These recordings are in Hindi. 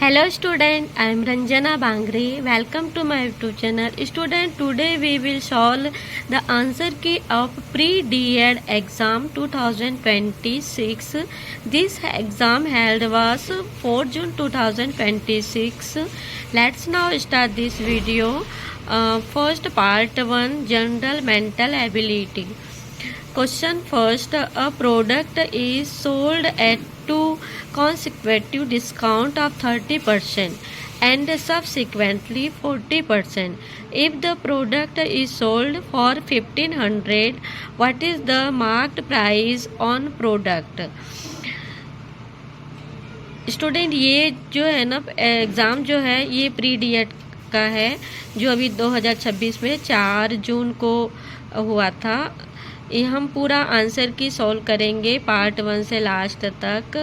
Hello student, I am Ranjana Bangre. Welcome to my YouTube channel. Student, today we will solve the answer key of pre-DED exam 2026. This exam held was 4 June 2026. Let's now start this video. First part 1, general mental ability. Question first, a product is sold at 2 consecutive discount of 30% and subsequently 40%. If the product is sold for 1500, what is the marked price on product? Student, ये जो है ना एग्ज़ाम जो है ये प्री डीएड का है जो अभी 2026 में 4 जून को हुआ था। ये हम पूरा आंसर की सॉल्व करेंगे पार्ट 1 से लास्ट तक।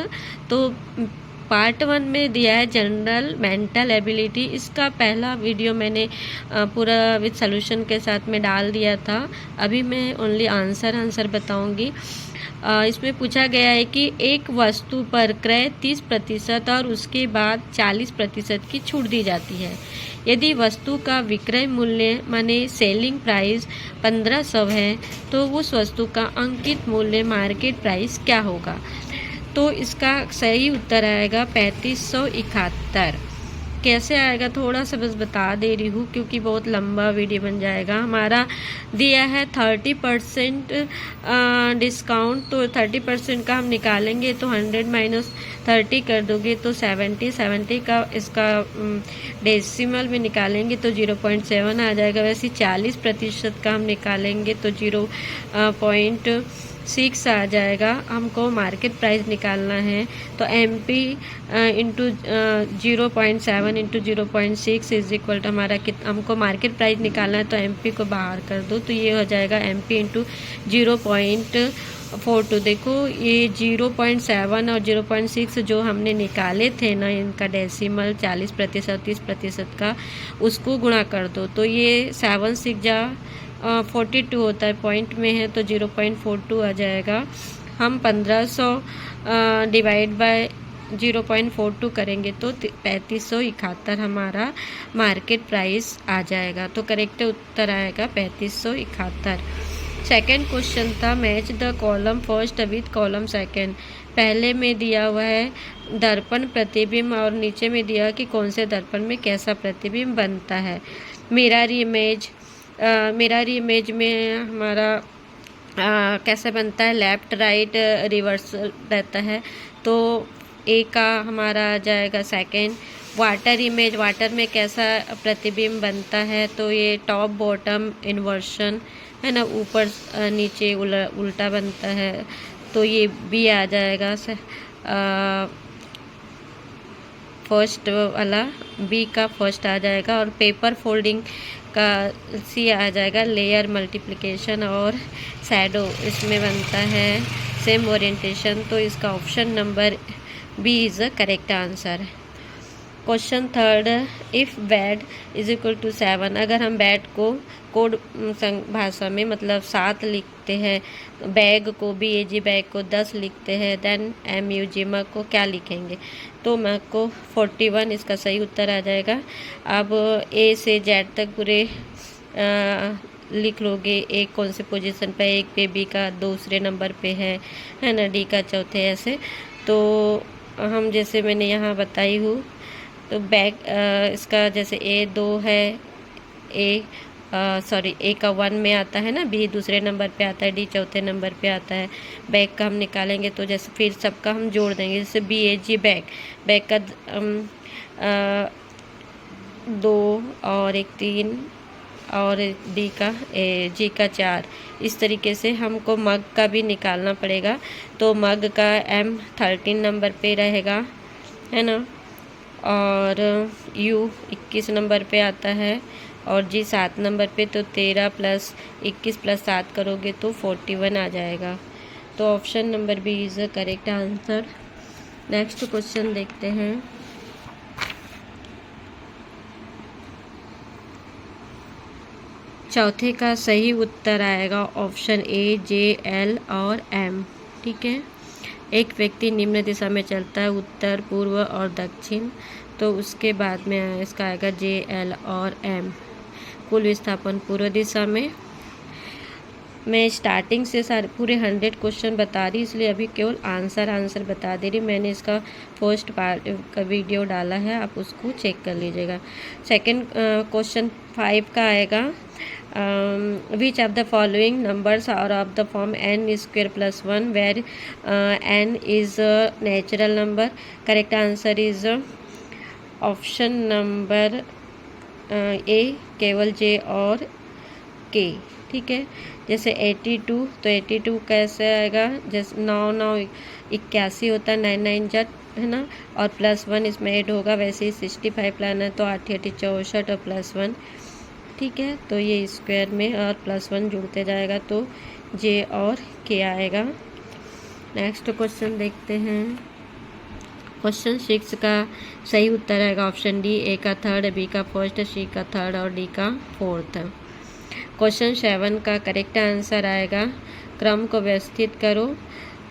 तो पार्ट 1 में दिया है जनरल मेंटल एबिलिटी। इसका पहला वीडियो मैंने पूरा विद सॉल्यूशन के साथ में डाल दिया था। अभी मैं ओनली आंसर बताऊंगी। इसमें पूछा गया है कि एक वस्तु पर क्रय 30% और उसके बाद 40% की छूट दी जाती है। यदि वस्तु का विक्रय मूल्य माने सेलिंग प्राइस 1500 है तो उस वस्तु का अंकित मूल्य मार्केट प्राइस क्या होगा? तो इसका सही उत्तर आएगा 3571। कैसे आएगा थोड़ा सा बस बता दे रही हूँ क्योंकि बहुत लंबा वीडियो बन जाएगा। हमारा दिया है 30% डिस्काउंट, तो 30% का हम निकालेंगे तो 100 माइनस 30 कर दोगे तो 70 का इसका डेसिमल में निकालेंगे तो 0.7 आ जाएगा। वैसे 40% का हम निकालेंगे तो 0.6 आ जाएगा। हमको मार्केट प्राइस निकालना है तो MP into 0.7 into 0.6 is equal to हमारा हमको मार्केट प्राइस निकालना है तो MP को बाहर कर दो तो ये हो जाएगा MP इंटू 0.42। देखो ये 0.7 और 0.6 जो हमने निकाले थे ना, इनका डेसिमल 40% 30% का, उसको गुणा कर दो तो ये 7 6 जा 42 होता है, पॉइंट में है तो 0.42 आ जाएगा। हम 1500 डिवाइड बाय 0.42 करेंगे तो 3571 हमारा मार्केट प्राइस आ जाएगा। तो करेक्ट उत्तर आएगा 3571। सेकंड क्वेश्चन था match the column first with column second. पहले में दिया हुआ है दर्पण प्रतिबिंब और नीचे में दिया कि कौन से दर्पण में कैसा प्रतिबिंब बनता है। मिरर इमेज में हमारा कैसे बनता है, लेफ्ट राइट रिवर्स रहता है तो ए का हमारा आ जाएगा सेकंड। वाटर इमेज, वाटर में कैसा प्रतिबिंब बनता है तो ये टॉप बॉटम इन्वर्शन है ना, ऊपर नीचे उल्टा बनता है तो ये बी आ जाएगा। फर्स्ट वाला बी का फर्स्ट आ जाएगा। और पेपर फोल्डिंग का सी आ जाएगा। लेयर मल्टीप्लिकेशन और शैडो इसमें बनता है सेम ओरिएंटेशन, तो इसका option number B is the correct answer. Question third, if bad is equal to 7, अगर हम बैड को कोड भाषा में मतलब 7 लिखते हैं, बैग को BAG बैग को 10 लिखते हैं, देन MUG मग को क्या लिखेंगे? तो मग को 41 इसका सही उत्तर आ जाएगा। अब A से Z तक पूरे लिख लोगे। ए कौन से पोजीशन पे, एक पे, B का दूसरे नंबर पे है ना, D का चौथे, ऐसे। तो हम जैसे मैंने यहाँ बताई हूँ तो बैग इसका जैसे A 2 है, ए का 1 में आता है ना, B दूसरे नंबर पे आता है, D चौथे नंबर पे आता है। बैग का हम निकालेंगे तो जैसे फिर सबका हम जोड़ देंगे, जैसे BAG बैग का 2 और एक 3 और G का 4। इस तरीके से हमको मग का भी निकालना पड़ेगा। तो मग का M 13 नंबर पे रहेगा है ना, और U 21 नंबर पे आता है और G 7 नंबर पे। तो 13 + 21 + 7 करोगे तो 41 आ जाएगा। तो option number B is the correct answer. Next question देखते हैं। चौथे का सही उत्तर आएगा ऑप्शन A, J, L और M। ठीक है, एक व्यक्ति निम्न दिशा में चलता है, उत्तर, पूर्व और दक्षिण, तो उसके बाद में इसका आएगा जे, एल और एम। कुल विस्थापन पूर्व दिशा में। मैं स्टार्टिंग से सारे पूरे 100 क्वेश्चन बता रही, इसलिए अभी केवल आंसर बता दे रही। मैंने इसका फर्स्ट पार्ट का वीडियो डाला है, आप उसको चेक कर लीजिएगा। सेकंड क्वेश्चन 5 का आएगा, which of the following numbers are of the form n² + 1 where n is natural number. Correct answer is option number A, केवल जे और के। ठीक है, जैसे 82, तो 82 कैसे आएगा, जैसे 9 9 81 होता है, 9 9 जट है ना, और +1 इसमें ऐड होगा। वैसे ही 65 लाना है तो 8 8 64 और +1। ठीक है, तो ये स्क्वायर में और +1 जुड़ते जाएगा तो जे और के आएगा। नेक्स्ट क्वेश्चन देखते हैं। क्वेश्चन 6 का सही उत्तर आएगा ऑप्शन डी, ए का थर्ड, बी का फर्स्ट, सी का थर्ड और डी का फोर्थ। क्वेश्चन 7 का करेक्ट आंसर आएगा, क्रम को व्यवस्थित करो,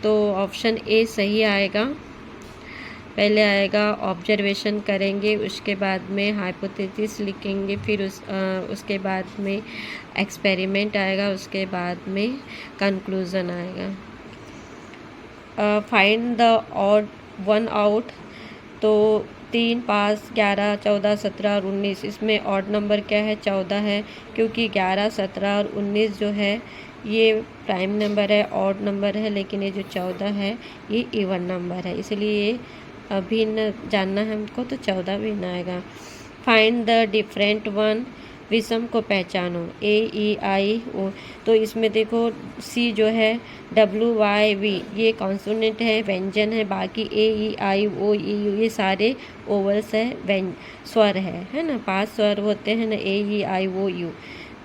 तो ऑप्शन ए सही आएगा। पहले आएगा ऑब्जर्वेशन करेंगे, उसके बाद में हाइपोथेसिस लिखेंगे, फिर उसके बाद में एक्सपेरिमेंट आएगा, उसके बाद में कंक्लूजन आएगा। Find the odd one out, तो 3 5 11 14 17 और 19, इसमें ऑड नंबर क्या है, 14 है, क्योंकि 11 17 और 19 जो है ये प्राइम नंबर है, ऑड नंबर है, लेकिन ये जो 14 है ये इवन नंबर है, इसलिए ये भिन्न जानना है हमको, तो 14 भिन्न आएगा। फाइंड द डिफरेंट वन, विषम को पहचानो, ए ई आई ओ, तो इसमें देखो सी जो है डब्ल्यू वाई वी ये कॉन्सोनेंट है, व्यंजन है, बाकी ए ई आई ओ ई यू ये सारे ओवल्स है, स्वर है ना, 5 स्वर होते हैं ना, ए ई आई ओ यू,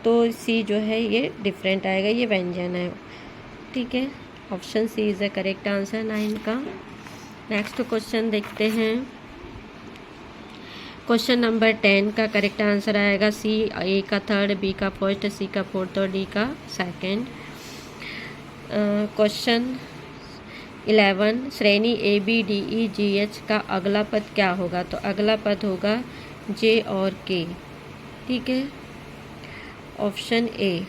तो सी जो है ये डिफरेंट आएगा, ये व्यंजन है। ठीक है, option C is the correct answer 9 का। नेक्स्ट क्वेश्चन देखते हैं। क्वेश्चन नंबर 10 का करेक्ट आंसर आएगा सी, ए का थर्ड, बी का फर्स्ट, सी का फोर्थ और डी का सेकंड। क्वेश्चन 11, श्रेणी A B D E G H का अगला पद क्या होगा, तो अगला पद होगा जे और के। ठीक है, ऑप्शन ए,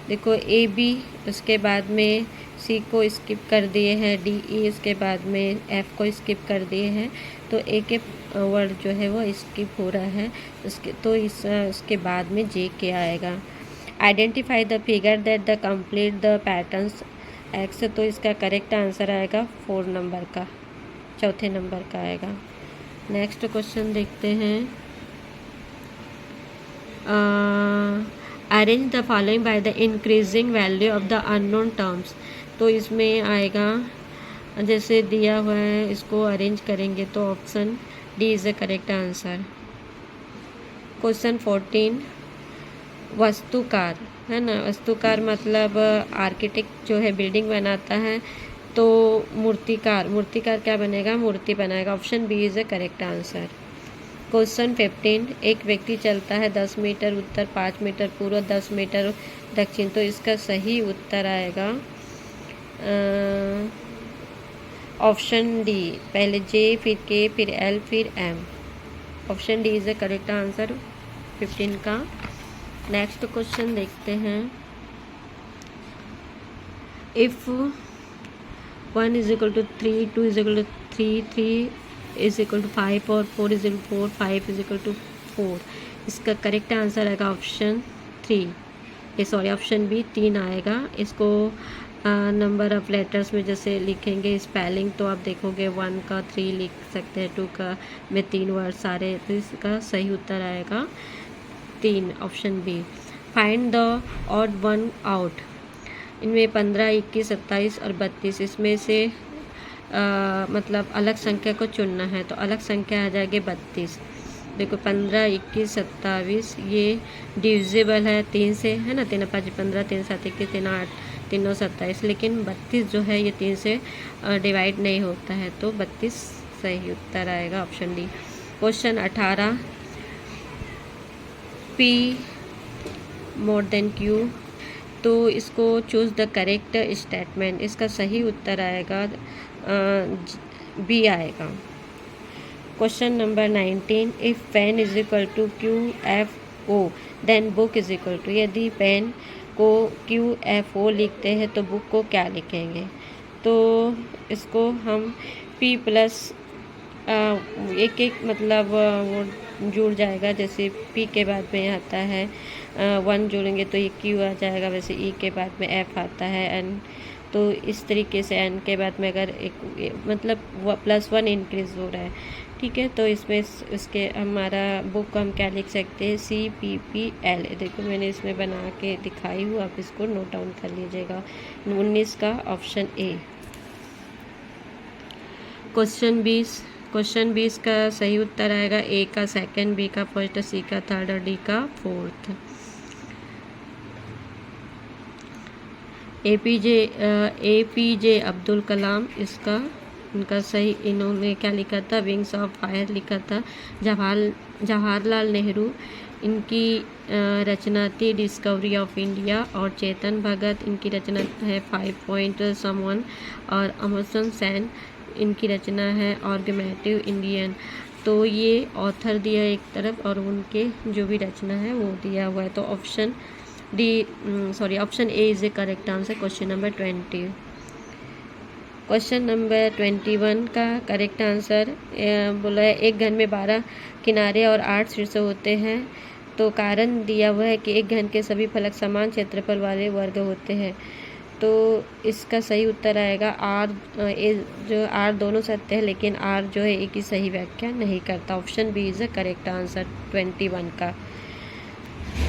देखो ए बी, उसके बाद में सी को स्किप कर दिए हैं, डी ई, इसके बाद में एफ को स्किप कर दिए हैं, तो ए के वर्ड जो है वो स्किप हो रहा है, उसके बाद में जे के आएगा। Identify the figure that the complete the patterns x, तो इसका करेक्ट आंसर आएगा 4 नंबर का, चौथे नंबर का आएगा। नेक्स्ट क्वेश्चन देखते हैं। Arrange the following by the increasing value of the unknown terms, तो इसमें आएगा जैसे दिया हुआ है इसको अरेंज करेंगे, तो option D is the correct answer. Question 14, वास्तुकार है ना, वास्तुकार मतलब आर्किटेक्ट जो है बिल्डिंग बनाता है, तो मूर्तिकार क्या बनेगा, मूर्ति बनाएगा, option B is the correct answer. Question 15, एक व्यक्ति चलता है 10 मीटर उत्तर, 5 मीटर पूर्व, 10 मीटर दक्षिण, तो इसका सही उत्तर आएगा ऑप्शन डी, पहले जे फिर के फिर एल फिर M, option D is the correct answer 15 का। नेक्स्ट क्वेश्चन देखते हैं। इफ़ 1 = 3, 2 = 3, 3 = 5 और 4 = 4, 5 = 4, इसका करेक्ट आंसर आएगा ऑप्शन 3, ऑप्शन बी 3 आएगा। इसको नंबर ऑफ लेटर्स में जैसे लिखेंगे स्पेलिंग, तो आप देखोगे 1 का 3 लिख सकते हैं, 2 का में 3 वर्ड सारे, तो इसका सही उत्तर आएगा 3, option B. Find the odd one out, इनमें 15 21 27 और 32, इसमें से मतलब अलग संख्या को चुनना है, तो अलग संख्या आ जाएगी 32। देखो 15 21 27 ये डिविजिबल है 3 से, है ना, 3 5 15, 3 7 21, 3 8 3 9 27, लेकिन 32 जो है ये 3 से डिवाइड नहीं होता है, तो 32 सही उत्तर आएगा, option D. Question 18, P more than Q, तो इसको चूज़ द करेक्ट स्टेटमेंट, इसका सही उत्तर आएगा बी आएगा। Question number 19, if pen is equal to QFO then book is equal to, यदि पेन को QFO लिखते हैं तो बुक को क्या लिखेंगे? तो इसको हम P प्लस एक एक मतलब वो जुड़ जाएगा, जैसे P के बाद में आता है 1 जोड़ेंगे तो ये Q आ जाएगा, वैसे E के बाद में F आता है, N, तो इस तरीके से N के बाद में अगर एक मतलब +1 इंक्रीज़ हो रहा है, ठीक है, तो इसमें इसके हमारा बुक को हम क्या लिख सकते हैं? CPPL। देखो मैंने इसमें बना के दिखाई हूँ, आप इसको नोट डाउन कर लीजिएगा। 19 का ऑप्शन ए। क्वेश्चन 20 का सही उत्तर आएगा ए का सेकंड, बी का फर्स्ट, सी का थर्ड और डी का फोर्थ। APJ अब्दुल कलाम, इसका उनका सही, इन्होंने क्या लिखा था? विंग्स ऑफ फायर लिखा था। जवाहरलाल नेहरू, इनकी रचना थी डिस्कवरी ऑफ इंडिया। और चेतन भगत, इनकी रचना है 5 पॉइंट समवन। और अमरसन सेन, इनकी रचना है आर्गुमेंटिव इंडियन। तो ये ऑथर दिया एक तरफ और उनके जो भी रचना है वो दिया हुआ है। तो option A is A correct answer. Question number 20। Question number 21 का करेक्ट आंसर बोला है, एक घन में 12 किनारे और 8 शीर्ष होते हैं, तो कारण दिया हुआ है कि एक घन के सभी फलक समान क्षेत्रफल वाले वर्ग होते हैं। तो इसका सही उत्तर आएगा जो R दोनों सत्य है, लेकिन R जो है एक ही सही व्याख्या नहीं करता। Option B is the correct answer 21 का।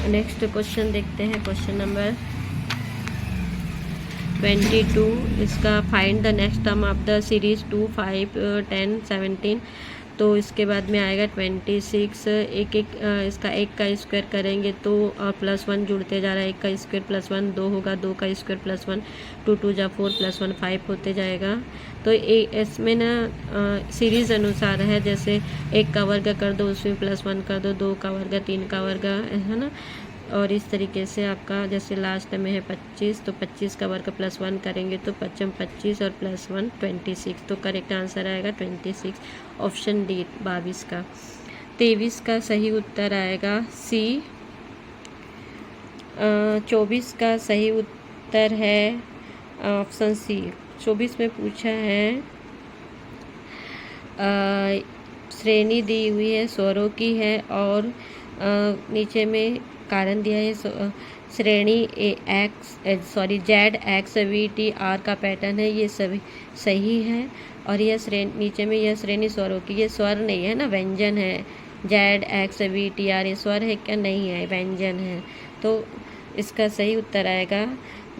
नेक्स्ट क्वेश्चन देखते हैं, क्वेश्चन नंबर 22, इसका find the next term of the series 2, 5, 10, 17। तो इसके बाद में आएगा 26। इसका 1 का स्क्वायर करेंगे तो +1 जुड़ते जा रहा है, 1 का स्क्वायर +1 2 होगा, 2 का स्क्वायर +1 2 2 जा 4 +1 5 होते जाएगा। तो इसमें ना सीरीज़ अनुसार है, जैसे 1 का वर्ग कर दो उसमें +1 कर दो, 2 का वर्ग 3 का वर्ग, है ना, और इस तरीके से आपका जैसे लास्ट में है 25, तो 25 का वर्ग +1 करेंगे तो 25 25 और +1 26। तो करेक्ट आंसर आएगा 26, ऑप्शन डी 22 का। 23 का सही उत्तर आएगा सी। 24 का सही उत्तर है ऑप्शन सी। 24 में पूछा है श्रेणी दी हुई है, स्वरों की है और नीचे में कारण दिया है श्रेणी ZXVTR का पैटर्न है, ये सभी सही है। और यह श्रेणी नीचे में यह श्रेणी स्वरों की, ये स्वर नहीं है ना, व्यंजन है। ZXVTR ये स्वर है क्या? नहीं है, व्यंजन है। तो इसका सही उत्तर आएगा,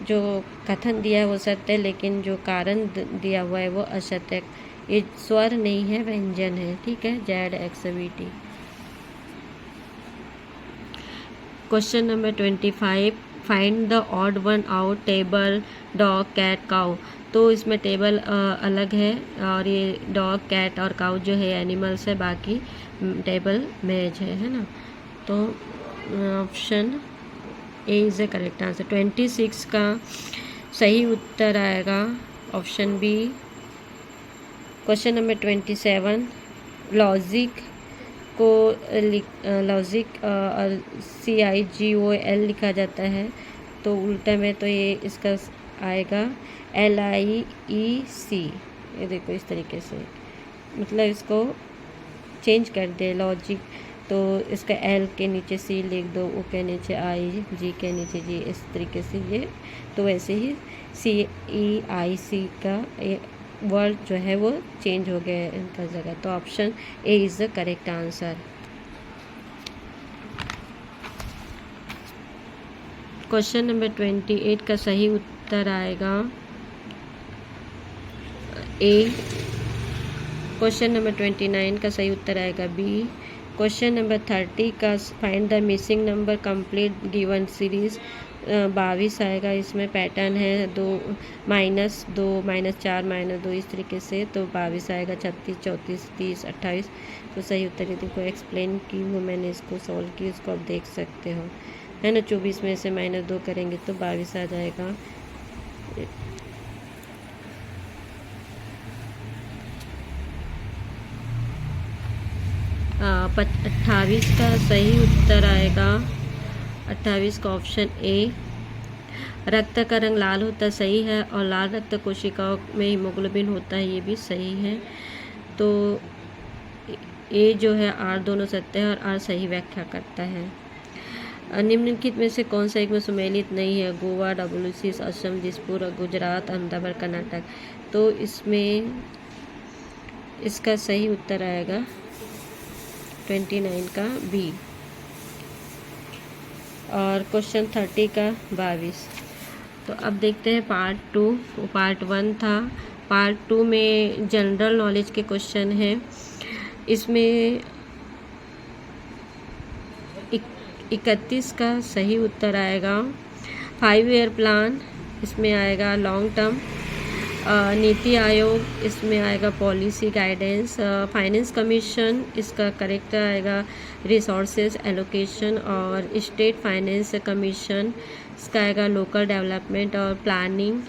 जो कथन दिया है वो सत्य है, लेकिन जो कारण दिया हुआ है वो असत्य है। ये स्वर नहीं है, व्यंजन है, ठीक है, ZXVT। Question number 25, find the odd one out, table, dog, cat, cow. तो इसमें टेबल अलग है और ये डॉग, कैट और काउ जो है एनिमल्स है, बाकी टेबल मेज है ना। तो option A is the correct answer. 26 का सही उत्तर आएगा option B. Question number 27, logic को लॉजिक CIGOL लिखा जाता है, तो उल्टा में तो ये इसका आएगा LIEC। ये देखो इस तरीके से, मतलब इसको चेंज कर दे लॉजिक, तो इसका L के नीचे C लिख दो, O के नीचे I, G के नीचे G, इस तरीके से ये, तो वैसे ही CEIC का वर्ड जो है वो चेंज हो गया है इनका जगह। तो option A is the correct answer. Question number 28 का सही उत्तर आएगा ए। क्वेश्चन नंबर 29 का सही उत्तर आएगा बी। क्वेश्चन नंबर 30 का find the missing number complete given series 22 आएगा। इसमें पैटर्न है 2 -2 -4 -2 इस तरीके से, तो 22 आएगा। 36 34 30 28। तो सही उत्तर यदि को एक्सप्लेन की हूँ मैंने, इसको सॉल्व की, इसको आप देख सकते हो। है ना। 24 में से -2 करेंगे तो 22 आ जाएगा। 28 का सही उत्तर आएगा, 28 का ऑप्शन ए। रक्त का रंग लाल होता है, सही है। और लाल रक्त कोशिकाओं में हीमोग्लोबिन होता है, ये भी सही है। तो ए जो है आर दोनों सत्य है और आर सही व्याख्या करता है। निम्नलिखित में से कौन सा एक में सुमेलित नहीं है? गोवा, डब्ल्यूसी, असम, दिसपुर, गुजरात, अहमदाबाद, कर्नाटक। तो इसमें इसका सही उत्तर आएगा 29 का बी। और क्वेश्चन 30 का 22। तो अब देखते हैं पार्ट 2। पार्ट 1 था, पार्ट 2 में जनरल नॉलेज के क्वेश्चन हैं। इसमें 31 का सही उत्तर आएगा। 5 ईयर प्लान इसमें आएगा, लॉन्ग टर्म। नीति आयोग इसमें आएगा, पॉलिसी गाइडेंस। फाइनेंस कमीशन इसका करेक्ट आएगा, रिसोर्सेज एलोकेशन। और स्टेट फाइनेंस कमीशन इसका आएगा, लोकल डेवलपमेंट और प्लानिंग।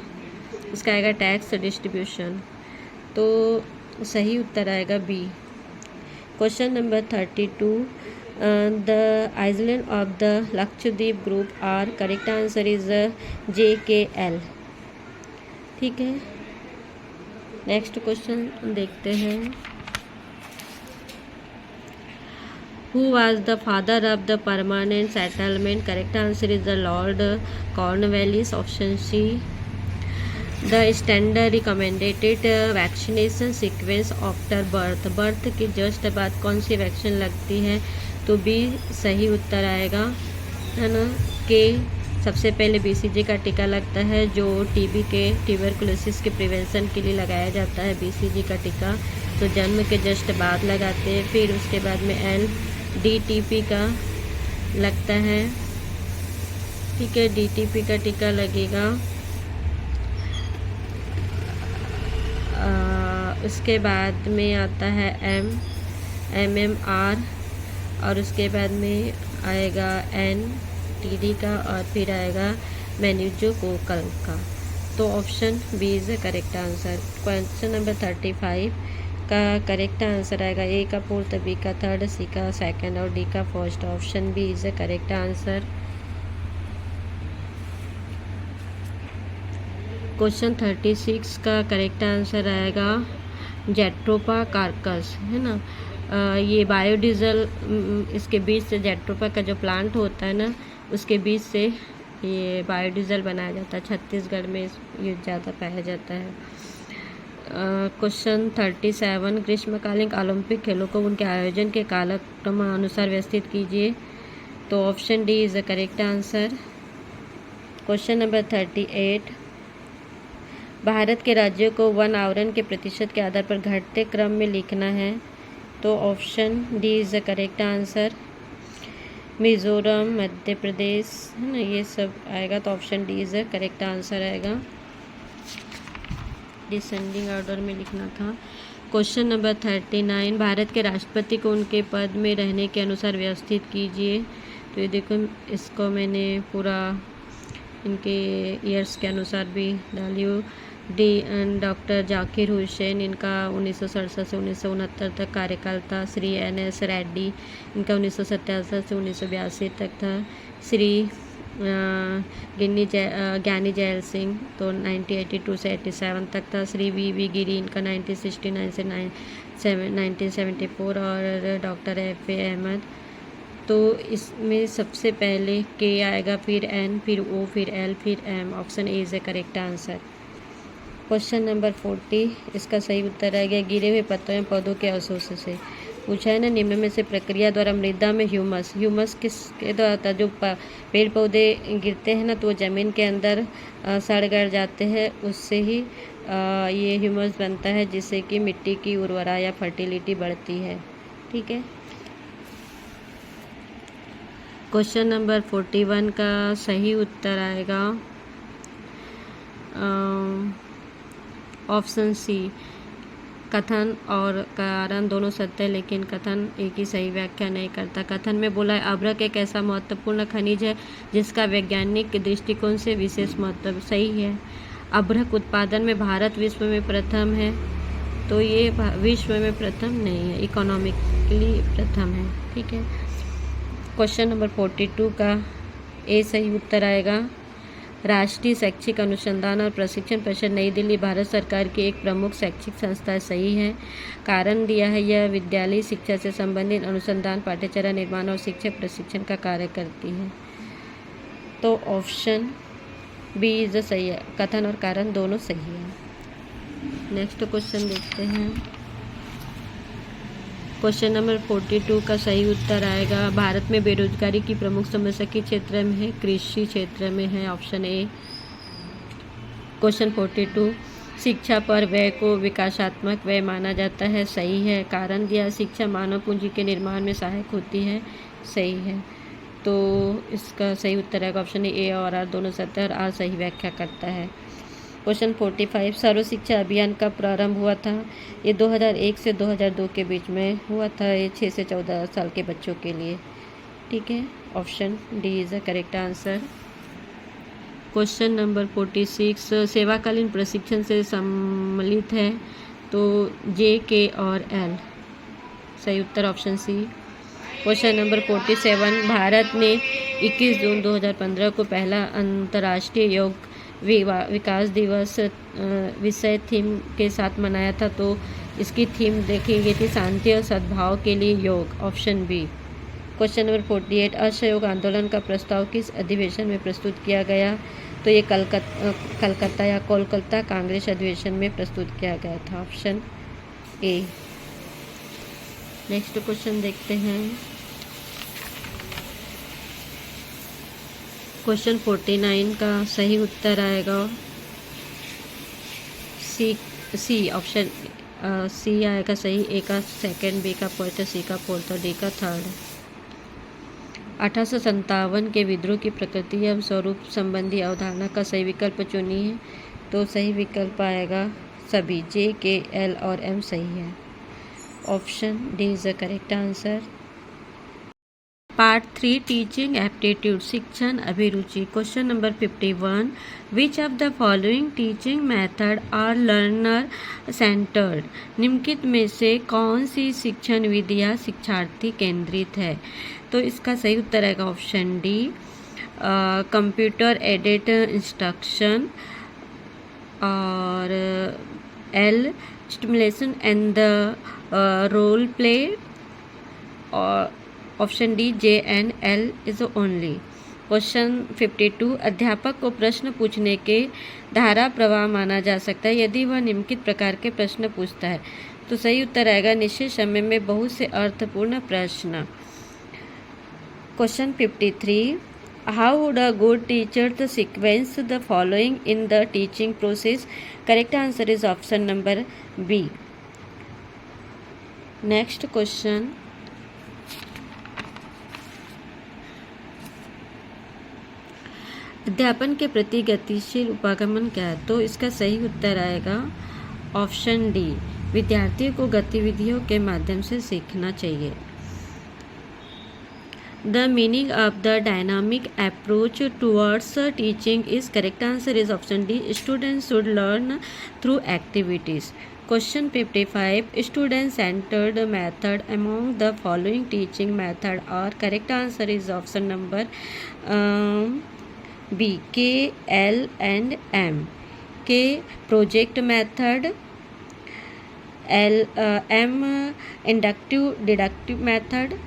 इसका आएगा, टैक्स डिस्ट्रीब्यूशन। तो सही उत्तर आएगा B. Question number 32। The island of the Lakshadweep group are, correct answer is JKL। ठीक है, नेक्स्ट क्वेश्चन देखते हैं। Who was the father of the permanent settlement? Correct answer is the Lord Cornwallis, option C. The standard recommended vaccination sequence after birth, birth के जस्ट बाद कौन सी वैक्सीन लगती है? तो बी सही उत्तर आएगा, है ना। के सबसे पहले BCG का टीका लगता है, जो TB के, ट्यूबरकुलोसिस के प्रिवेंशन के लिए लगाया जाता है BCG का टीका। तो जन्म के जस्ट बाद लगाते हैं। फिर उसके बाद में DTP का लगता है, ठीक है, DTP का टीका लगेगा। उसके बाद में आता है MMR, और उसके बाद में आएगा NTD का, और फिर आएगा मेनिंजोकोकल का। तो option B is the correct answer. Question number 35 का करेक्ट आंसर आएगा, ए का फोर्थ, बी का थर्ड, सी का सेकंड और डी का first. Option B is the correct answer. Question 36 का करेक्ट आंसर आएगा जेट्रोपा कार्कस, है ना। ये बायोडीजल, इसके बीज से, जेट्रोपा का जो प्लांट होता है ना, उसके बीज से ये बायोडीजल बनाया जाता है। छत्तीसगढ़ में ये ज़्यादा पाया जाता है। क्वेश्चन 37 ग्रीष्मकालीन ओलंपिक खेलों को उनके आयोजन के कालक्रम अनुसार व्यवस्थित कीजिए। तो option D is the correct answer. Question number 38 Bharat के राज्यों को वन आवरण के प्रतिशत के आधार पर घटते क्रम में लिखना है। तो option D is the correct answer. Mizoram, Madhya Pradesh, है ना, ये सब आएगा। तो option D is the correct answer आएगा। डिसेंडिंग ऑर्डर में लिखना था। क्वेश्चन नंबर 39 भारत के राष्ट्रपति को उनके पद में रहने के अनुसार व्यवस्थित कीजिए। तो ये देखो, इसको मैंने पूरा इनके ईयर्स के अनुसार भी डाली हूँ। डॉक्टर जाकिर हुसैन, इनका 1967 से 1969 तक कार्यकाल था। श्री NS रेड्डी, इनका 1977 से 1982 तक था। श्री ज्ञानी जैल सिंह, तो 1982 से 87 तक था। श्री VV गिरी, इनका 1969 से 1974। और डॉक्टर FA अहमद। तो इसमें सबसे पहले K आएगा, फिर N, फिर O, फिर L, फिर M। Option A is the correct answer. Question number 40 इसका सही उत्तर आ गया, गिरे हुए पत्तों या पौधों के अवशेषों से पूछा है ना। निम्न में से प्रक्रिया द्वारा मृदा में ह्यूमस किसके द्वारा होता है? जो पेड़ पौधे गिरते हैं ना, तो वो ज़मीन के अंदर सड़ गड़ जाते हैं, उससे ही ये ह्यूमस बनता है, जिससे कि मिट्टी की उर्वरा या फर्टिलिटी बढ़ती है। ठीक है। क्वेश्चन नंबर 41 का सही उत्तर आएगा ऑप्शन सी। कथन और कारण दोनों सत्य है, लेकिन कथन एक ही सही व्याख्या नहीं करता। कथन में बोला है अभ्रक एक ऐसा महत्वपूर्ण खनिज है जिसका वैज्ञानिक दृष्टिकोण से विशेष महत्व। सही है। अभ्रक उत्पादन में भारत विश्व में प्रथम है, तो ये विश्व में प्रथम नहीं है, इकोनॉमिकली प्रथम है। ठीक है। क्वेश्चन नंबर 42 का ए सही उत्तर आएगा। राष्ट्रीय शैक्षिक अनुसंधान और प्रशिक्षण परिषद नई दिल्ली भारत सरकार की एक प्रमुख शैक्षिक संस्था सही है। कारण दिया है यह विद्यालयी शिक्षा से संबंधित अनुसंधान, पाठ्यचर्या निर्माण और शिक्षक प्रशिक्षण का कार्य करती है। तो ऑप्शन बी इज सही है, कथन और कारण दोनों सही है। नेक्स्ट क्वेश्चन देखते हैं। क्वेश्चन नंबर 42 का सही उत्तर आएगा। भारत में बेरोजगारी की प्रमुख समस्या किस क्षेत्र में है? कृषि क्षेत्र में है, ऑप्शन ए। क्वेश्चन 42 शिक्षा पर व्यय को विकासात्मक व्यय माना जाता है, सही है। कारण दिया शिक्षा मानव पूंजी के निर्माण में सहायक होती है, सही है। तो इसका सही उत्तर आएगा ऑप्शन ए और आर दोनों सत्य और आर सही व्याख्या करता है। क्वेश्चन 45 सर्व शिक्षा अभियान का प्रारंभ हुआ था? ये 2001 से 2002 के बीच में हुआ था। ये 6 से 14 साल के बच्चों के लिए। ठीक है, option D is the correct answer. Question number 46 सेवाकालीन प्रशिक्षण से सम्मिलित है, तो जे, के और एल। सही उत्तर option C. Question number 47 Bharat ने 21 जून 2015 को पहला अंतर्राष्ट्रीय योग विकास दिवस विषय थीम के साथ मनाया था, तो इसकी थीम देखी गई थी शांति और सद्भाव के लिए योग, ऑप्शन बी। क्वेश्चन नंबर 48 असहयोग आंदोलन का प्रस्ताव किस अधिवेशन में प्रस्तुत किया गया? तो ये कलकत्ता या कोलकाता कांग्रेस अधिवेशन में प्रस्तुत किया गया था, ऑप्शन ए। नेक्स्ट क्वेश्चन देखते हैं। क्वेश्चन 49 का सही उत्तर आएगा सी ऑप्शन सी आएगा सही। ए का सेकंड, बी का फर्स्ट, सी का फोर्थ और डी का थर्ड। 1857 के विद्रोह की प्रकृति एवं स्वरूप संबंधी अवधारणा का सही विकल्प चुनिए, तो सही विकल्प आएगा सभी, जे, के, एल और एम सही है। Option D is the correct answer. Part 3 teaching aptitude शिक्षण अभिरुचि। Question number 51 which of the following teaching method are learner centred? निम्नलिखित में से कौन सी शिक्षण विधियाँ शिक्षार्थी केंद्रित है? तो इसका सही उत्तर आएगा option D computer aided instruction, और L stimulation and the role play, और option D J and L is only. Question 52 अध्यापक को प्रश्न पूछने के धारा प्रवाह माना जा सकता है यदि वह निम्नलिखित प्रकार के प्रश्न पूछता है, तो सही उत्तर आएगा निश्चित समय में बहुत से अर्थपूर्ण प्रश्न। Question 53 how would a good teacher the sequence the following in the teaching process? Correct answer is option number B. Next question अध्यापन के प्रति गतिशील उपागमन क्या है? तो इसका सही उत्तर आएगा ऑप्शन डी विद्यार्थियों को गतिविधियों के माध्यम से सीखना चाहिए। The meaning of the dynamic approach towards teaching is correct answer is option D students should learn through activities. Question 55 student centred method among the following teaching method और correct answer is option number B K, L and M. K project method, L M inductive deductive method,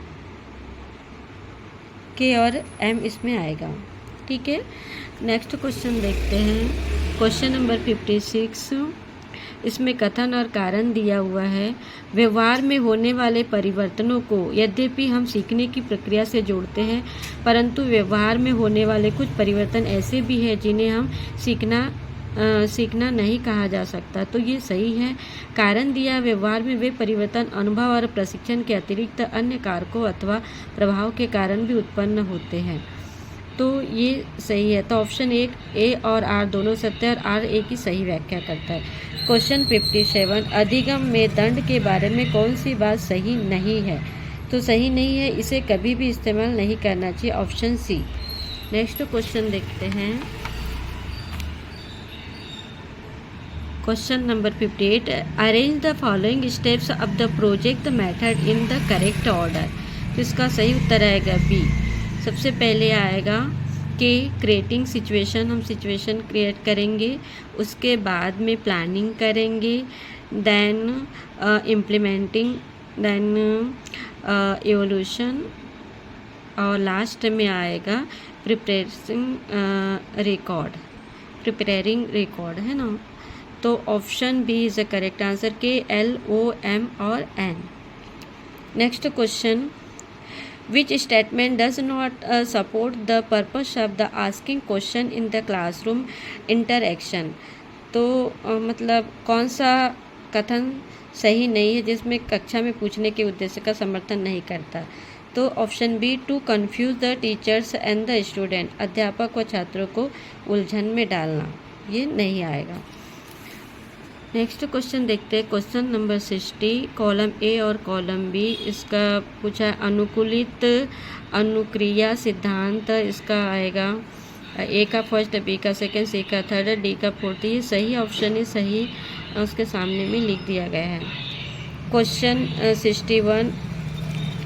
K और एम इसमें आएगा। ठीक है, नेक्स्ट क्वेश्चन देखते हैं। क्वेश्चन नंबर 56 इसमें कथन और कारण दिया हुआ है। व्यवहार में होने वाले परिवर्तनों को यद्यपि हम सीखने की प्रक्रिया से जोड़ते हैं, परंतु व्यवहार में होने वाले कुछ परिवर्तन ऐसे भी हैं जिन्हें हम सीखना नहीं कहा जा सकता, तो ये सही है। कारण दिया व्यवहार में वे परिवर्तन अनुभव और प्रशिक्षण के अतिरिक्त अन्य कारकों अथवा प्रभाव के कारण भी उत्पन्न होते हैं, तो ये सही है। तो ऑप्शन ए और आर दोनों सत्य और आर ए की सही व्याख्या करता है। क्वेश्चन 57, अधिगम में दंड के बारे में कौन सी बात सही नहीं है? तो सही नहीं है, इसे कभी भी इस्तेमाल नहीं करना चाहिए, ऑप्शन सी। नेक्स्ट क्वेश्चन देखते हैं। Question number 58, arrange the following steps of the project method in the correct order. तो इसका सही उत्तर आएगा बी। सबसे पहले आएगा कि क्रिएटिंग सिचुएशन, हम सिचुएशन क्रिएट करेंगे, उसके बाद में प्लानिंग करेंगे, देन इम्प्लीमेंटिंग, देन एवोल्यूशन, और लास्ट में आएगा प्रिपेयरिंग रिकॉर्ड, है ना। तो option B is the correct answer, K L O M और N. Next question, which statement does not support the purpose of the asking question in the classroom interaction। तो मतलब कौन सा कथन सही नहीं है जिसमें कक्षा में पूछने के उद्देश्य का समर्थन नहीं करता? तो option B, to confuse the teachers and the student, अध्यापक व छात्रों को उलझन में डालना, ये नहीं आएगा। नेक्स्ट क्वेश्चन देखते हैं। क्वेश्चन नंबर 60, कॉलम ए और कॉलम बी, इसका पूछा है अनुकूलित अनुक्रिया सिद्धांत। इसका आएगा ए का फर्स्ट, बी का सेकंड, सी का थर्ड, डी का फोर्थ। ये सही ऑप्शन है, सही उसके सामने में लिख दिया गया है। Question 61,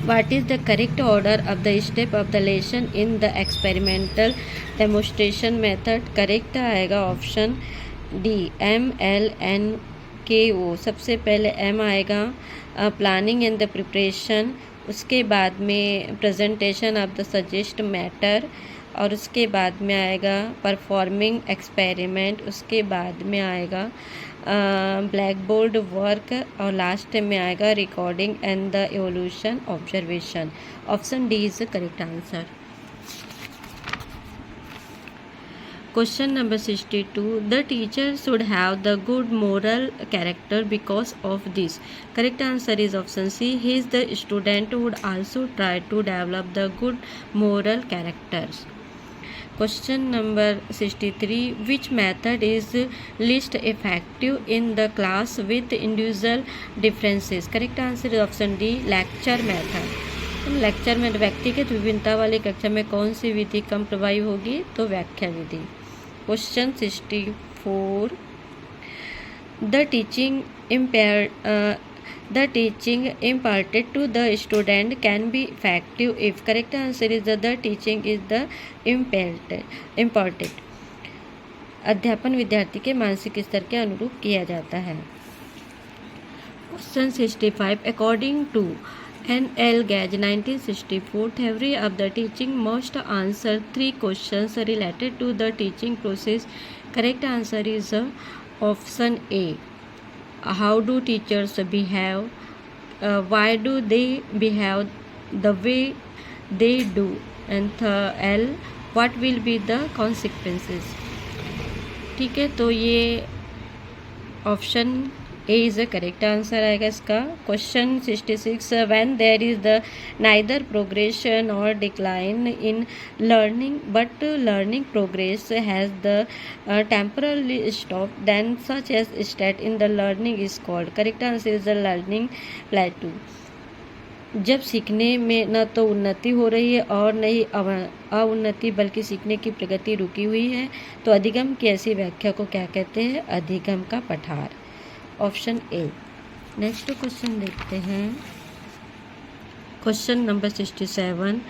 what is the correct order of the step of the lesson in the experimental demonstration method? Correct आएगा option D, M L N K O. सबसे पहले एम आएगा प्लानिंग एंड द प्रिपरेशन, उसके बाद में presentation of the suggest matter, और उसके बाद में आएगा परफॉर्मिंग एक्सपेरिमेंट, उसके बाद में आएगा ब्लैक बोर्ड वर्क, और लास्ट में आएगा recording and the evolution observation. Option D is the correct answer. Question number 62, the teacher should have the good moral character because of this. Correct answer is option C, his the student would also try to develop the good moral characters. Question number 63, which method is least effective in the class with individual differences? Correct answer is option D, lecture method. Lecture में व्यक्तिगत विभिन्नता वाली कक्षा में कौन सी विधि कम प्रभावी होगी? तो व्याख्या विधि। Question 64, the teaching imparted to the student can be effective if। correct answer is the teaching is the imparted। अध्यापन विद्यार्थी के मानसिक स्तर के अनुरूप किया जाता है। Question 65, according to N.L. Gage 1964, theory of the teaching must answer 3 questions related to the teaching process. Correct answer is option A, how do teachers behave, why do they behave the way they do, and L, what will be the consequences। ठीक है, तो ये option A is the correct answer आएगा इसका। Question 66, when there is the neither progression और decline in learning but learning progress has the temporarily stop, then such as state in the learning is called. Correct answer is the learning plateau. जब सीखने में न तो उन्नति हो रही है और न ही अउन्नति बल्कि सीखने की प्रगति रुकी हुई है, तो अधिगम की ऐसी व्याख्या को क्या कहते हैं? अधिगम का पठार। Option A. नेक्स्ट क्वेश्चन देखते हैं। क्वेश्चन नंबर 67,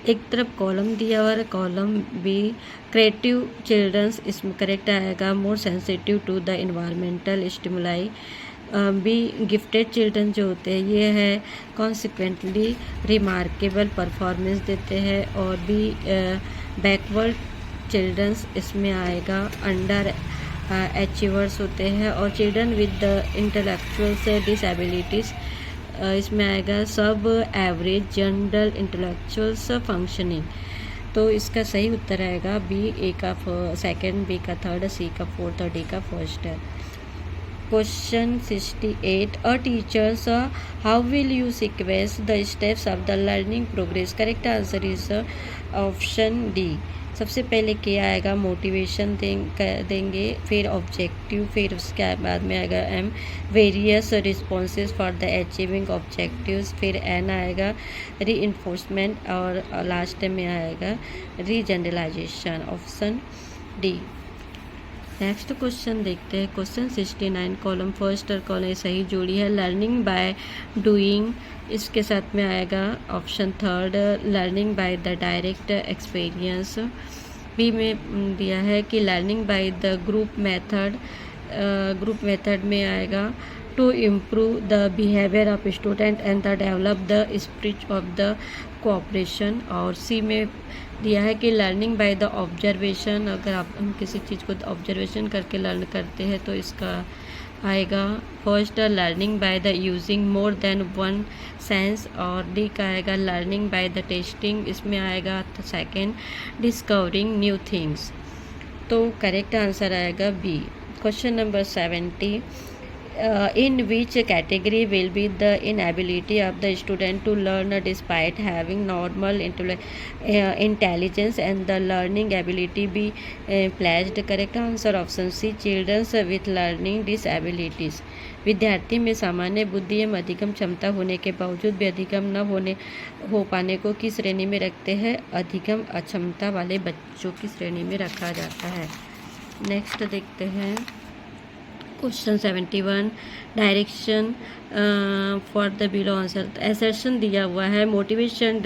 एक तरफ कॉलम दिया हुआ है, कॉलम बी क्रिएटिव चिल्ड्रंस, इसमें करेक्ट आएगा more sensitive to the environmental stimuli. B gifted children जो होते हैं ये है कॉन्सिक्वेंटली रिमार्केबल परफॉर्मेंस देते हैं, और बी बैकवर्ड चिल्ड्रंस, इसमें आएगा अंडर अचीवर्स होते हैं, और children with the intellectuals disabilities, इसमें आएगा सब एवरेज जनरल इंटेलेक्चुअल्स फंक्शनिंग। तो इसका सही उत्तर आएगा बी, ए का सेकंड, बी का थर्ड, सी का फोर्थ और डी का फर्स्ट है। Question 68. A teacher's how will you sequence the steps of the learning progress? Correct answer is option D. सबसे पहले क्या आएगा, मोटिवेशन देंगे, फिर ऑब्जेक्टिव, फिर उसके बाद में आएगा M various responses for the achieving objectives, फिर एन आएगा री इन्फोर्समेंट, और लास्ट में आएगा regeneralisation, option D. Next question देखते हैं। क्वेश्चन 69 कॉलम फर्स्ट और कॉलम सही जोड़ी है। लर्निंग बाय डूइंग, इसके साथ में आएगा option third learning by the direct experience. B में दिया है कि learning by the group method, group method में आएगा to improve the behaviour of student and the develop the spirit of the cooperation. और सी में दिया है कि लर्निंग बाय द ऑब्जर्वेशन, अगर आप हम किसी चीज़ को ऑब्जर्वेशन करके लर्न करते हैं तो इसका आएगा first learning by the using more than one sense, और डी का आएगा लर्निंग बाय द टेस्टिंग, इसमें आएगा सेकेंड डिस्कवरिंग न्यू थिंग्स। तो करेक्ट आंसर आएगा B. Question number 70 in which category will be the inability of the student to learn despite having normal intelligence and the learning ability be pledged? Correct answer option C children with learning disabilities। विद्यार्थी में सामान्य बुद्धि एवं अधिगम क्षमता होने के बावजूद भी अधिगम न हो पाने को किस श्रेणी में रखते हैं? अधिगम अक्षमता वाले बच्चों की श्रेणी में रखा जाता है। नेक्स्ट देखते हैं question 71 direction for the below answer. Assertion दिया हुआ है motivation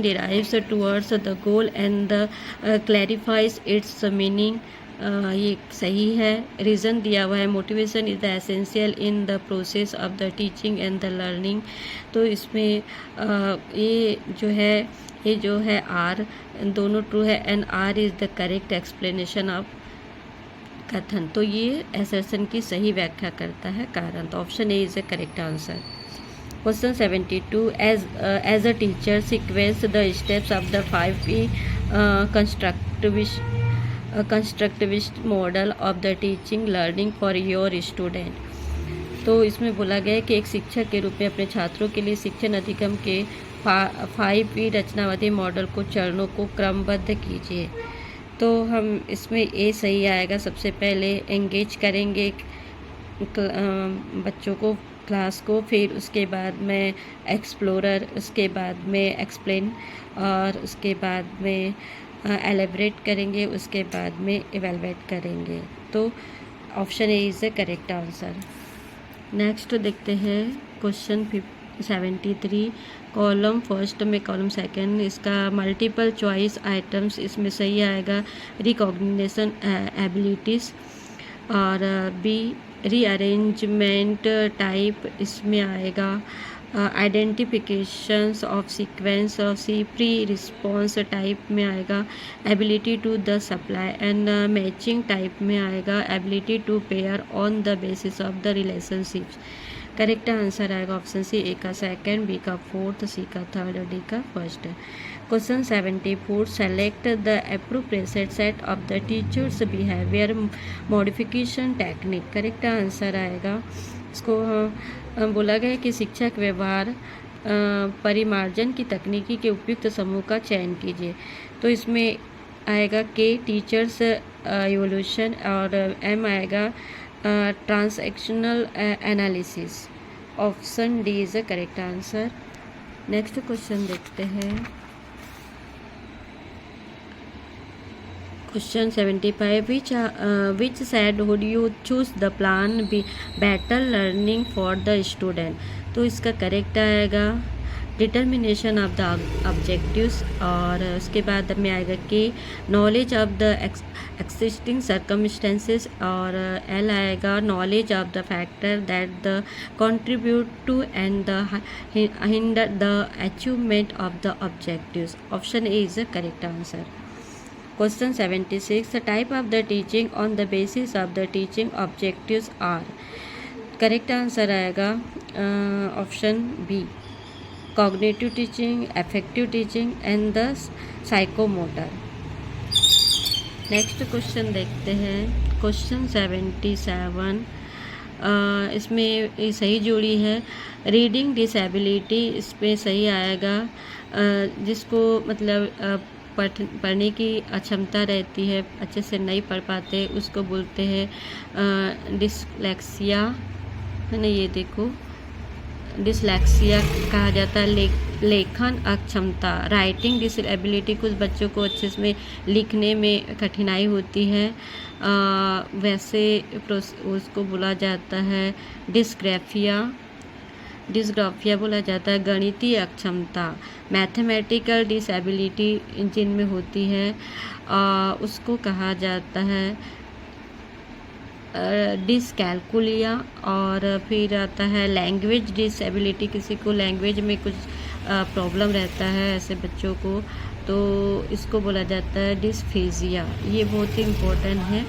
derives towards the goal and the clarifies its meaning, ये सही है। रीज़न दिया हुआ है motivation is the essential in the process of the teaching and the learning. तो इसमें ये जो है आर दोनों ट्रू है and R is the correct explanation of कथन। तो ये एसर्शन की सही व्याख्या करता है कारण। तो option A is the correct answer. Question 72 as a teacher sequence the steps of the 5P constructivist model of the teaching learning for your student. तो इसमें बोला गया है कि एक शिक्षक के रूप में अपने छात्रों के लिए शिक्षण अधिगम के 5P रचनावादी मॉडल को चरणों को क्रमबद्ध कीजिए। तो हम इसमें ए सही आएगा। सबसे पहले एंगेज करेंगे बच्चों को, क्लास को, फिर उसके बाद में एक्सप्लोरर, उसके बाद में एक्सप्लेन, और उसके बाद में एलेबरेट करेंगे, उसके बाद में इवेलुएट करेंगे। तो option A is the correct answer. Next देखते हैं क्वेश्चन 73 कॉलम फर्स्ट में कॉलम सेकंड, इसका मल्टीपल चॉइस आइटम्स, इसमें सही आएगा रिकॉग्निशन एबिलिटीज़, और बी रीअरेंजमेंट टाइप, इसमें आएगा आइडेंटिफिकेशंस ऑफ सीक्वेंस, और सी प्री रिस्पॉन्स टाइप में आएगा ability to the supply, and matching type में आएगा ability to pair on the basis of the relationships. Correct answer आएगा ऑप्शन सी, ए का सेकंड, बी का फोर्थ, सी का थर्ड, डी का first. Question 74 select the appropriate set of the teachers behaviour modification technique. Correct answer आएगा, इसको बोला गया है कि शिक्षक व्यवहार परिमार्जन की तकनीकी के उपयुक्त समूह का चयन कीजिए। तो इसमें आएगा के टीचर्स इवोल्यूशन, और एम आएगा transactional analysis. Option D is the correct answer. Next question देखते हैं question 75 which side would you choose the plan be better learning for the student. तो इसका करेक्ट आएगा डिटर्मिनेशन ऑफ द ऑब्जेक्टिव्स, और उसके बाद में आएगा कि knowledge of the existing circumstances, और एल आएगा knowledge of the factor that the contribute to and the hinder the achievement of the objectives. Option A is the correct answer. Question 76 the type of the teaching on the basis of the teaching objectives are. Correct answer आएगा option B cognitive teaching, affective teaching and the psychomotor. Next question देखते हैं क्वेश्चन 77, इसमें ये सही जोड़ी है। रीडिंग डिसेबिलिटी इसमें सही आएगा। जिसको मतलब पढ़ने की अक्षमता रहती है, अच्छे से नहीं पढ़ पाते, उसको बोलते हैं डिसलेक्सिया, है ना। ये देखो, डिसलेक्सिया कहा जाता है। लेखन अक्षमता, राइटिंग डिसेबिलिटी, कुछ बच्चों को अच्छे से लिखने में कठिनाई होती है, वैसे उसको बोला जाता है डिस्ग्राफिया बोला जाता है। गणितीय अक्षमता, मैथमेटिकल डिसेबिलिटी जिनमें होती है उसको कहा जाता है डिसकैल्कुलिया। और फिर आता है लैंग्वेज डिसेबिलिटी, किसी को लैंग्वेज में कुछ प्रॉब्लम रहता है ऐसे बच्चों को, तो इसको बोला जाता है डिस्फेजिया। ये बहुत ही इम्पोर्टेंट है।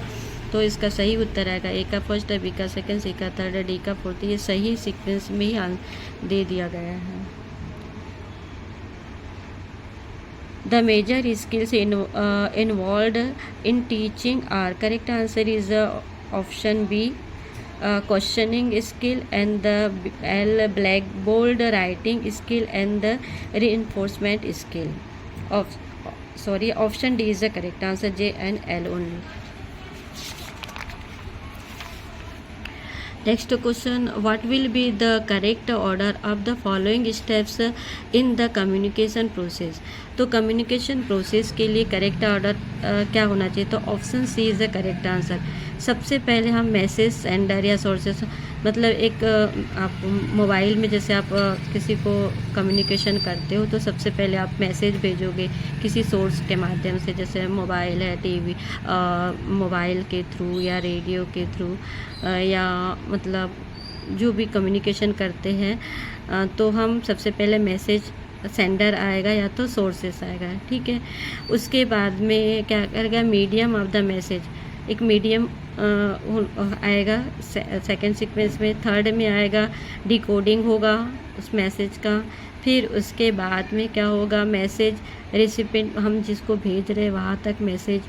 तो इसका सही उत्तर आएगा ए का फर्स्ट है, बी का सेकंड, सी का थर्ड है, डी का फोर्थ। ये सही सीक्वेंस में ही दे दिया गया है। The major skills involved in teaching are, correct answer is option B, questioning skill and the L, blackboard writing skill and the reinforcement skill. Option D is the correct answer, J and L only. Next question, what will be the correct order of the following steps in the communication process? तो कम्युनिकेशन प्रोसेस के लिए करेक्ट ऑर्डर क्या होना चाहिए? तो option C is the correct answer. सबसे पहले हम मैसेज सेंडर या सोर्सेस, मतलब एक आप मोबाइल में जैसे आप किसी को कम्युनिकेशन करते हो तो सबसे पहले आप मैसेज भेजोगे किसी सोर्स के माध्यम से, जैसे मोबाइल है, टीवी, मोबाइल के थ्रू या रेडियो के थ्रू, या मतलब जो भी कम्युनिकेशन करते हैं तो हम सबसे पहले मैसेज सेंडर आएगा या तो सोर्सेस आएगा, ठीक है। उसके बाद में क्या करेगा, मीडियम ऑफ द मैसेज, एक मीडियम आएगा सेकंड सीक्वेंस में। थर्ड में आएगा डिकोडिंग होगा उस मैसेज का। फिर उसके बाद में क्या होगा, मैसेज रिसिपेंट, हम जिसको भेज रहे हैं वहाँ तक मैसेज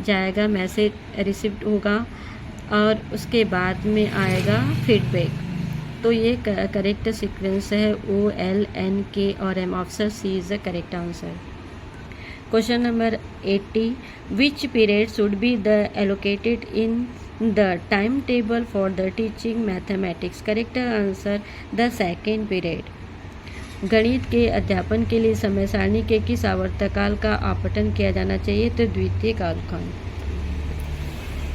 जाएगा, मैसेज रिसिप्ट होगा। और उसके बाद में आएगा फीडबैक। तो ये करेक्ट सीक्वेंस है OLNK और M, option C is the correct answer. Question number 80, which period should be the allocated in the time table for the teaching mathematics? Correct answer the second period. गणित के अध्यापन के लिए समय सारणी के किस आवर्तकाल का आवंटन किया जाना चाहिए? तो द्वितीय कालखंड।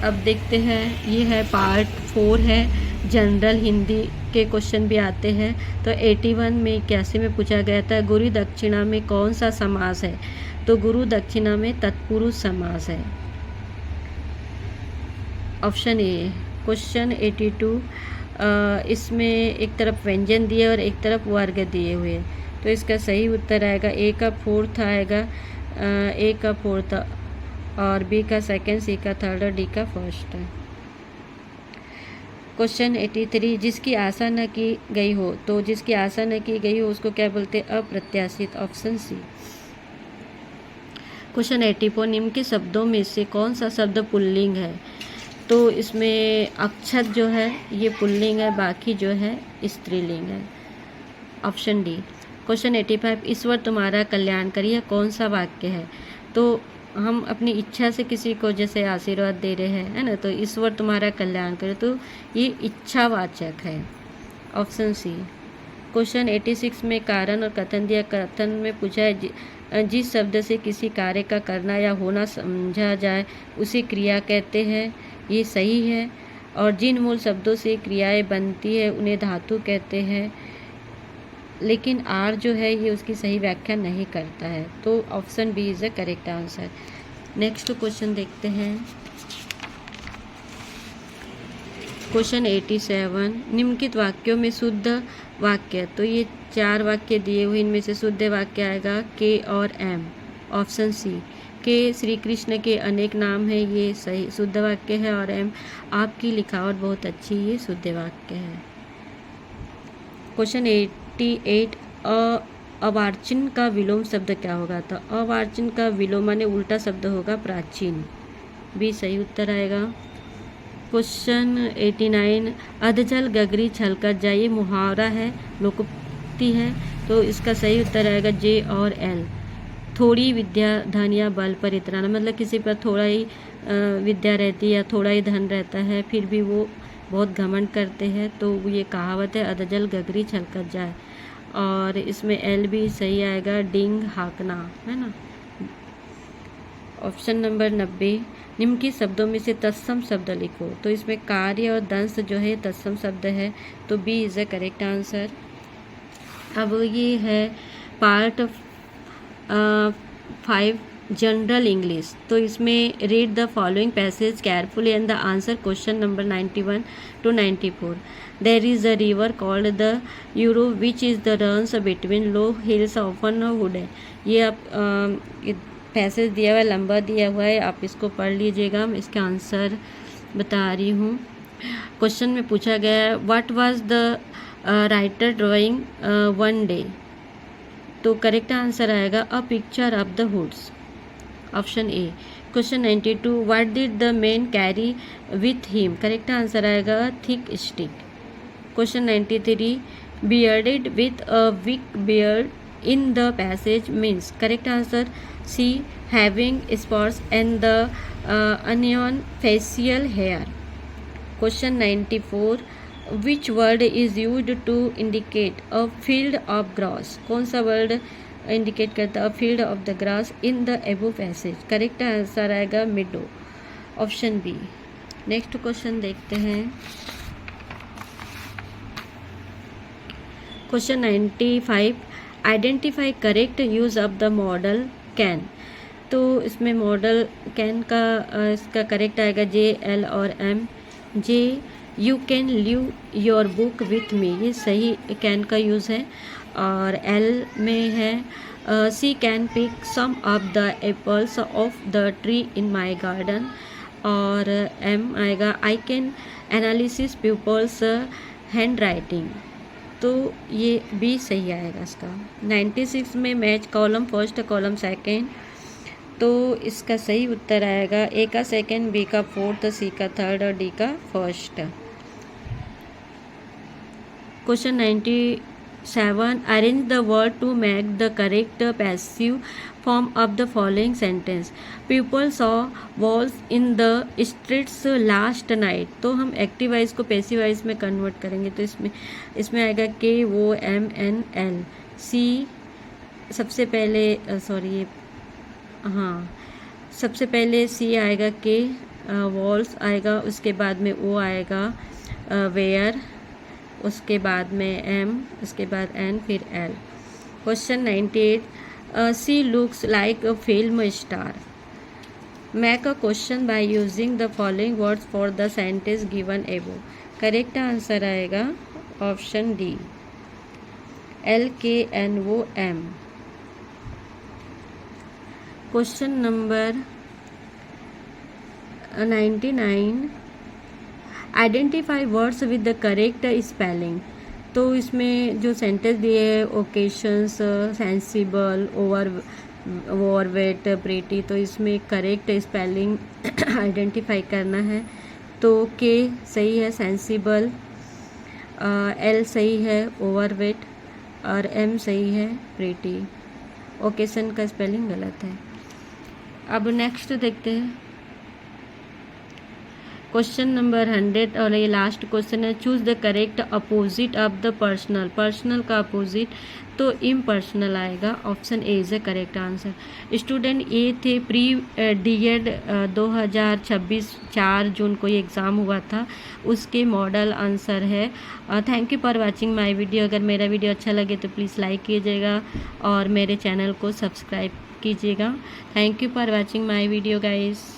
अब देखते हैं, ये है पार्ट 4 है, जनरल हिंदी के क्वेश्चन भी आते हैं। तो 81 में 81 में पूछा गया था, गुरु दक्षिणा में कौन सा समास है? तो गुरु दक्षिणा में तत्पुरुष समास है, ऑप्शन ए। क्वेश्चन 82, इसमें एक तरफ व्यंजन दिए और एक तरफ वर्ग दिए हुए, तो इसका सही उत्तर आएगा ए का फोर्थ आएगा, ए का फोर्थ और बी का सेकंड, सी का थर्ड और डी का फर्स्ट है। क्वेश्चन 83, जिसकी आशा न की गई हो, तो जिसकी आशा न की गई हो उसको क्या बोलते हैं? अप्रत्याशित, ऑप्शन सी। क्वेश्चन 84, निम्न के शब्दों में से कौन सा शब्द पुल्लिंग है? तो इसमें अक्षत जो है ये पुल्लिंग है, बाकी जो है स्त्रीलिंग है, ऑप्शन डी। क्वेश्चन 85, ईश्वर तुम्हारा कल्याण करिए, कौन सा वाक्य है? तो हम अपनी इच्छा से किसी को जैसे आशीर्वाद दे रहे हैं, है ना, तो ईश्वर तुम्हारा कल्याण करे, तो ये इच्छावाचक है, ऑप्शन सी। क्वेश्चन 86 में कारण और कथन दिया, कथन में पूछा है जिस शब्द से किसी कार्य का करना या होना समझा जाए उसे क्रिया कहते हैं, ये सही है। और जिन मूल शब्दों से क्रियाएं बनती है उन्हें धातु कहते हैं, लेकिन आर जो है ये उसकी सही व्याख्या नहीं करता है, तो option B is the correct answer. Next question देखते हैं, क्वेश्चन 87, निम्नलिखित वाक्यों में शुद्ध वाक्य, तो ये 4 वाक्य दिए हुए, इनमें से शुद्ध वाक्य आएगा के और एम, ऑप्शन सी। के श्री कृष्ण के अनेक नाम है, ये सही शुद्ध वाक्य है, और एम आपकी लिखावट बहुत अच्छी, ये शुद्ध वाक्य है। क्वेश्चन 88, अवार्चिन का विलोम शब्द क्या होगा? तो अवार्चिन का विलोम माने उल्टा शब्द होगा प्राचीन, बी सही उत्तर आएगा। क्वेश्चन 89, अधजल गगरी छलकर जाए, ये मुहावरा है, लोकोक्ति है। तो इसका सही उत्तर आएगा जे और एल। थोड़ी विद्या धन या बल पर इतराना, मतलब किसी पर थोड़ा ही विद्या रहती है या थोड़ा ही धन रहता है फिर भी वो बहुत घमंड करते हैं, तो ये कहावत है अधजल गगरी छलकर जाए। और इसमें एल भी सही आएगा, डिंग हाँकना, है ना। ऑप्शन नंबर 90, निम्न के शब्दों में से तत्सम शब्द लिखो। तो इसमें कार्य और दंश जो है तत्सम शब्द है, तो B is the correct answer. अब ये है पार्ट 5 जनरल इंग्लिश। तो इसमें read the following passage carefully and the answer question number 91 to 94। There is a river called the Yarrow which is the runs between low hills often wooden. ये आप पैसेज दिया हुआ है, लंबा दिया हुआ है, आप इसको पढ़ लीजिएगा। मैं इसका आंसर बता रही हूँ। क्वेश्चन में पूछा गया है what was the writer drawing one day. तो करेक्ट आंसर आएगा a picture of the hoods, option A. Question 92, what did the man carry with him. Correct answer आएगा thick stick. Question 93, bearded with a weak beard in the passage means. Correct answer C, having spots and the uneven facial hair. Question 94, which word is used to indicate a field of grass. कौन सा वर्ड इंडिकेट करता है a field of the grass in the above passage. Correct answer आएगा meadow, option B. Next question देखते हैं। Question 95, identify correct use of the modal can. तो इसमें मॉडल कैन का इसका करेक्ट आएगा जे, एल और M. J, you can leave your book with me, ये सही कैन का यूज़ है। और एल में है she can pick some of the apples of the tree in my garden. और एम आएगा I can analysis people's handwriting. तो ये बी सही आएगा इसका। 96 में match column first column second. तो इसका सही उत्तर आएगा ए का सेकेंड, बी का फोर्थ, सी का थर्ड और डी का first. Question 97, arrange the word to make the correct passive form of the following sentence. People saw walls in the streets last night. तो हम एक्टिव वाइज को पैसिव वाइज में कन्वर्ट करेंगे, तो इसमें आएगा के, वो, एम, एन, एल। सी सबसे पहले सबसे पहले सी आएगा के, वॉल्स आएगा, उसके बाद में ओ आएगा, वेयर, उसके बाद में एम, उसके बाद एन, फिर L. Question 98, she looks like a film star. Make a question by using the following words for the sentence given above. Correct answer आएगा option D, L, K, N, O, M. Question number 99, identify words with the correct spelling. तो इसमें जो सेंटेंस दिए हैं ओकेशंस, सेंसिबल, ओवरवेट, प्रीटी, तो इसमें करेक्ट स्पेलिंग आइडेंटिफाई करना है। तो के सही है, सेंसिबल, एल सही है, ओवरवेट, और एम सही है, प्रीटी। ओकेशन का स्पेलिंग गलत है। अब नेक्स्ट देखते हैं क्वेश्चन नंबर 100 और ये लास्ट क्वेश्चन है, choose the correct opposite of the personal. Personal का अपोजिट तो इम्पर्सनल आएगा, option A is the correct answer. Student ये थे प्री डीएड 2026 4 जून को ये एग्ज़ाम हुआ था, उसके मॉडल आंसर है। Thank you for watching my video. अगर मेरा वीडियो अच्छा लगे तो प्लीज़ लाइक कीजिएगा और मेरे चैनल को सब्सक्राइब कीजिएगा। Thank you for watching my video guys.